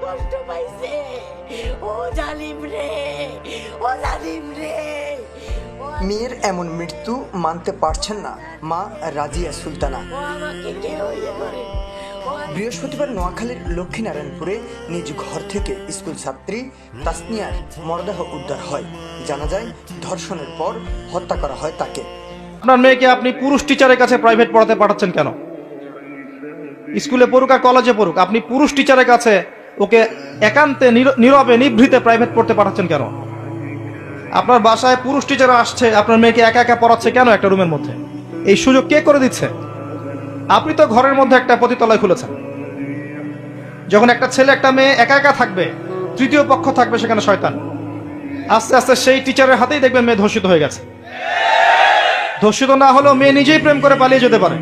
কষ্ট পাইছে। ও জালিম রে, ও জালিম রে। মেয়ের এমন মৃত্যু মানতে পারছেন না মা রাজিয়া সুলতানা। ও আমাকে কেউ ইয়ে করে। বৃহস্পতিবার নোয়াখালীর লক্ষ্মীনারায়ণপুরে নিজ ঘর থেকে স্কুল ছাত্রী তাসনিয়ার মরদেহ উদ্ধার হয়। জানা যায় ধর্ষণের পর হত্যা করা হয় তাকে। আপনার মেয়েকে আপনি পুরুষ টিচারের কাছে প্রাইভেট পড়াতে পাঠাচ্ছেন কেন? স্কুলে পড়ুক আর কলেজে পড়ুক, আপনি পুরুষ টিচারের কাছে ওকে একান্তে নীরবে নিভৃতে প্রাইভেট পড়তে পাঠাচ্ছেন কেন? আপনার বাসায় পুরুষ টিচার আসছে, আপনার মেয়েকে একা একা পড়াচ্ছে কেন একটা রুমের মধ্যে? এই সুযোগ কে করে দিচ্ছে? আপনি তো ঘরের মধ্যে একটা পতিতালয় খুলেছেন। যখন একটা ছেলে একটা মেয়ে একা একা থাকবে, তৃতীয় পক্ষ থাকবে সেখানে শয়তান। আস্তে আস্তে সেই টিচারের হাতেই দেখবেন মেয়ে ধর্ষিত হয়ে গেছে। ধর্ষিত না হলেও মেয়ে নিজেই প্রেম করে পালিয়ে যেতে পারে।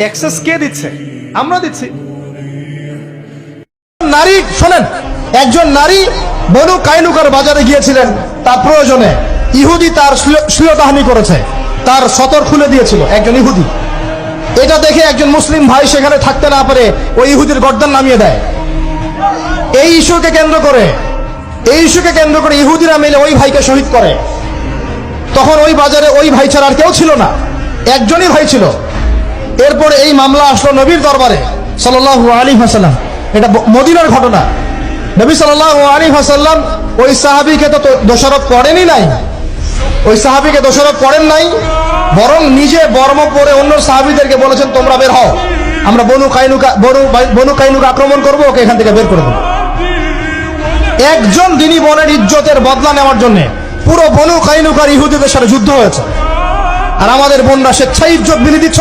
অ্যাক্সেস কে দিচ্ছে? আমরা দিচ্ছি। নারী শোনেন, একজন নারী বনু কাইনুকার বাজারে গিয়েছিলেন তার প্রয়োজনে। ইহুদি তার শ্লীলতাহানি করেছে, তার সতর খুলে দিয়েছিল একজন ইহুদি। এটা দেখে একজন মুসলিম ভাই সেখানে থাকতে না পারে ওই ইহুদির গর্দান নামিয়ে দেয়। এই ইস্যুকে কেন্দ্র করে ইহুদিরা মিলে ওই ভাইকে শহীদ করে। তখন ওই বাজারে ওই ভাই ছাড়া আর কেউ ছিল না, একজনই ভাই ছিল। এরপরে এই মামলা আসলো নবীর দরবারে সাল্লাল্লাহু আলাইহি ওয়াসাল্লাম। এটা মদিনার ঘটনা। নবী সাল্লাল্লাহু আলাইহি ওয়াসাল্লাম ওই সাহাবীকে তো দোষারোপ করেনই নাই, বরং নিজে বর্ম পরে অন্য সাহাবীদেরকে বলেছেন তোমরা বের হও, আমরা বনু কাইনুকা আক্রমণ করবো, ওকে এখান থেকে বের করে দেবো। একজন দিনী বোনের ইজ্জতের বদলা নেওয়ার জন্য পুরো বনু কাইনুকার ইহুদিদের সাথে যুদ্ধ হয়েছে। আর আমাদের বোনরা স্বেচ্ছায় ইজ্জত বিলি দিচ্ছ।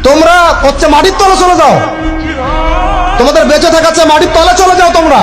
তোমরা হচ্ছে মাটির তলে চলে যাও, তোমাদের বেঁচে থাকার চেয়ে মাটির তলে চলে যাও তোমরা।